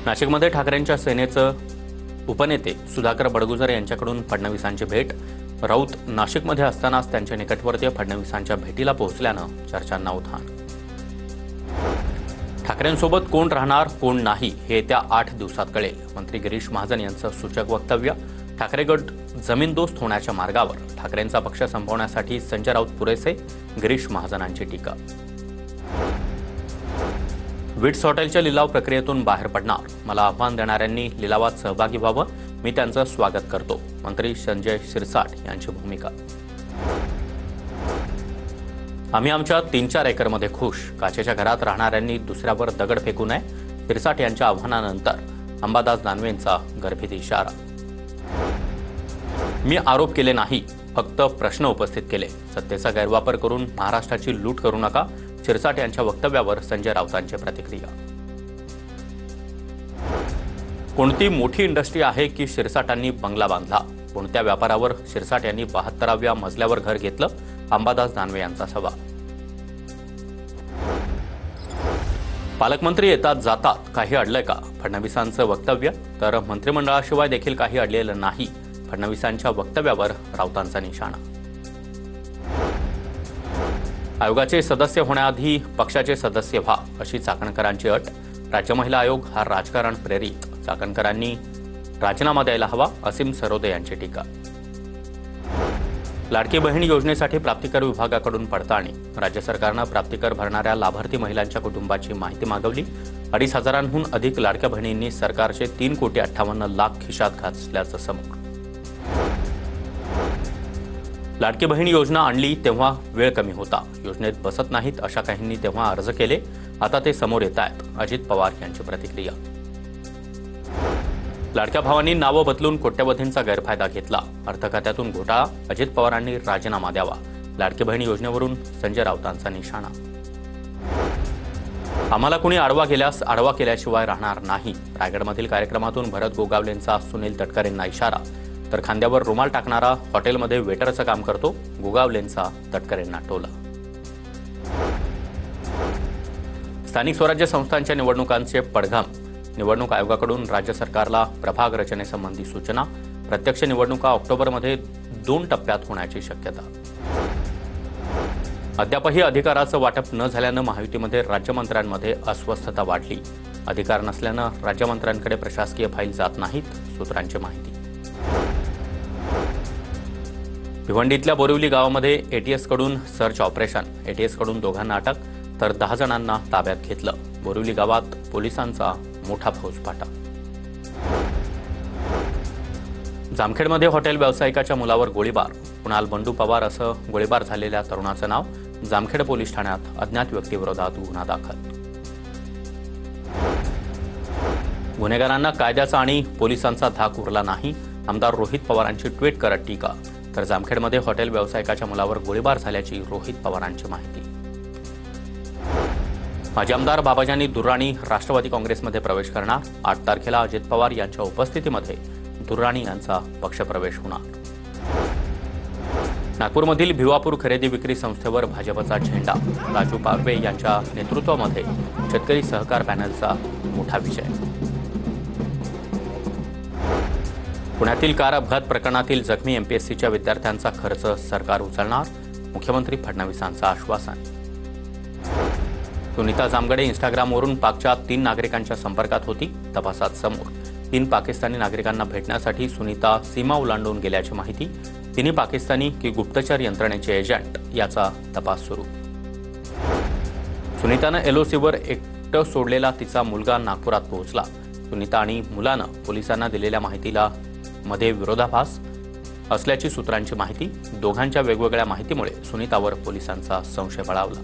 नाशिकमध्ये ठाकरेंच्या सेनेचं उपनेते सुधाकर बडगुजर यांच्याकडून फडणवीसांची भेट. राऊत नाशिकमध्ये असतानाच त्यांचे निकटवर्तीय फडणवीसांच्या भेटीला पोहोचल्यानं चर्चांना उधाण. ठाकरेंसोबत कोण राहणार कोण नाही हे येत्या 8 दिवसात कळेल. मंत्री गिरीश महाजन यांचं सूचक वक्तव्य. ठाकरे गट जमीनदोस्त होण्याच्या मार्गावर. ठाकरेंचा पक्ष संपवण्यासाठी संजय राऊत पुरेसे, गिरीश महाजनांची टीका. विट्स हॉटेलच्या लिलाव प्रक्रियेतून बाहेर पडणार. मला आव्हान देणाऱ्यांनी लिलावात सहभागी व्हावं, मी त्यांचं स्वागत करतो. मंत्री संजय शिरसाट यांची भूमिका. आम्ही आमच्या 3-4 एकरमध्ये खुश. काचेच्या घरात राहणाऱ्यांनी दुसऱ्यावर दगड फेकू नये. शिरसाट यांच्या आव्हानानंतर अंबादास दानवेंचा गर्भित इशारा. मी आरोप केले नाही, फक्त प्रश्न उपस्थित केले. सत्तेचा गैरवापर करून महाराष्ट्राची लूट करू नका. शिरसाट यांच्या वक्तव्यावर संजय राऊतांची प्रतिक्रिया. कोणती मोठी इंडस्ट्री आहे की शिरसाटांनी बंगला बांधला? कोणत्या व्यापारावर शिरसाट यांनी 72व्या मजल्यावर घर घेतलं? अंबादास दानवे यांचा सवाल. पालकमंत्री येतात जातात, काही अडलंय का? फडणवीसांचं वक्तव्य. तर मंत्रिमंडळाशिवाय देखील काही अडलेलं नाही. फडणवीसांच्या वक्तव्यावर राऊतांचा निशाणा. आयोगाचे सदस्य होण्याआधी पक्षाचे सदस्य व्हा, अशी चाकणकरांची अट. राज्य महिला आयोग हा राजकारण प्रेरित. चाकणकरांनी राजीनामा द्यायला हवा, असीम सरोदे यांची टीका. लाडकी बहीण योजनेसाठी प्राप्तिकर विभागाकडून पडताळणी. राज्य सरकारनं प्राप्तिकर भरणाऱ्या लाभार्थी महिलांच्या कुटुंबाची माहिती मागवली. 2,500हून अधिक लाडक्या बहिणींनी सरकारचे 3,58,00,000 खिशात घातल्याचं समोर. लाडकी बहीण योजना आणली तेव्हा वेळ कमी होता. योजनेत बसत नाहीत अशा काहींनी तेव्हा अर्ज केले, आता ते समोर येत आहेत. अजित पवार यांची प्रतिक्रिया. लाडक्या भावांनी नावं बदलून कोट्यवधींचा गैरफायदा घेतला. अर्थ खात्यातून घोटाळा. अजित पवारांनी राजीनामा द्यावा. लाडकी बहीण योजनेवरून संजय राऊतांचा निशाणा. आम्हाला कुणी आडवा गेल्यास आडवा केल्याशिवाय राहणार नाही. रायगडमधील कार्यक्रमातून भरत गोगावलेंचा सुनील तटकरेंना इशारा. तर खांद्यावर रुमाल टाकणारा हॉटेलमध्ये वेटरचं काम करतो. गोगावलेंचा तटकरेंना टोला. स्थानिक स्वराज्य संस्थांच्या निवडणुकांचे पडघम. निवडणूक आयोगाकडून राज्य सरकारला प्रभाग रचनेसंबंधी सूचना. प्रत्यक्ष निवडणुका ऑक्टोबरमध्ये 2 टप्प्यात होण्याची शक्यता. अद्यापही अधिकाराचं वाटप न झाल्यानं महायुतीमध्ये राज्यमंत्र्यांमध्ये अस्वस्थता वाढली. अधिकार नसल्यानं राज्यमंत्र्यांकडे प्रशासकीय फाईल जात नाहीत, सूत्रांची माहिती. भिवंडीतल्या बोरिवली गावामध्ये एटीएसकडून सर्च ऑपरेशन. एटीएसकडून 2घांना अटक तर 10 जणांना ताब्यात घेतलं. बोरिवली गावात पोलिसांचा मोठा फौजफाटा. जामखेडमध्ये हॉटेल व्यावसायिकाच्या मुलावर गोळीबार. कुणाल बंडू पवार असं गोळीबार झालेल्या तरुणाचं नाव. जामखेड पोलीस ठाण्यात अज्ञात व्यक्तीविरोधात गुन्हा दाखल. गुन्हेगारांना कायद्याचा आणि पोलिसांचा धाक उरला नाही. आमदार रोहित पवारांची ट्विट करत टीका. तर जामखेडमध्ये हॉटेल व्यावसायिकाच्या मुलावर गोळीबार झाल्याची रोहित पवारांची माहिती. माजी आमदार बाबाजानी दुर्राणी राष्ट्रवादी काँग्रेसमध्ये प्रवेश करणार. 8 तारखेला अजित पवार यांच्या उपस्थितीमध्ये दुर्राणी यांचा पक्षप्रवेश होणार. नागपूरमधील भिवापूर खरेदी विक्री संस्थेवर भाजपचा झेंडा. राजू पारवे यांच्या नेतृत्वामध्ये शेतकरी सहकार पॅनलचा मोठा विजय. पुण्यातील कार अपघात प्रकरणातील जखमी एमपीएससीच्या विद्यार्थ्यांचा खर्च सरकार उचलणार. मुख्यमंत्री फडणवीसांचं आश्वासन. सुनीता जामगडे इंस्टाग्रामवरून पाकच्या 3 नागरिकांच्या संपर्कात होती. तपासात समोर 3 पाकिस्तानी नागरिकांना भेटण्यासाठी सुनीता सीमा ओलांडून गेल्याची माहिती. तिन्ही पाकिस्तानी की गुप्तचर यंत्रणेचे एजंट याचा तपास सुरू. सुनीतानं एलओसीवर एकटं सोडलेला तिचा मुलगा नागपुरात पोहोचला. सुनीता आणि मुलानं पोलिसांना दिलेल्या माहितीला मध्ये विरोधाभास असल्याची सूत्रांची माहिती. दोघांच्या वेगवेगळ्या माहितीमुळे सुनीतावर पोलिसांचा संशय बळावला.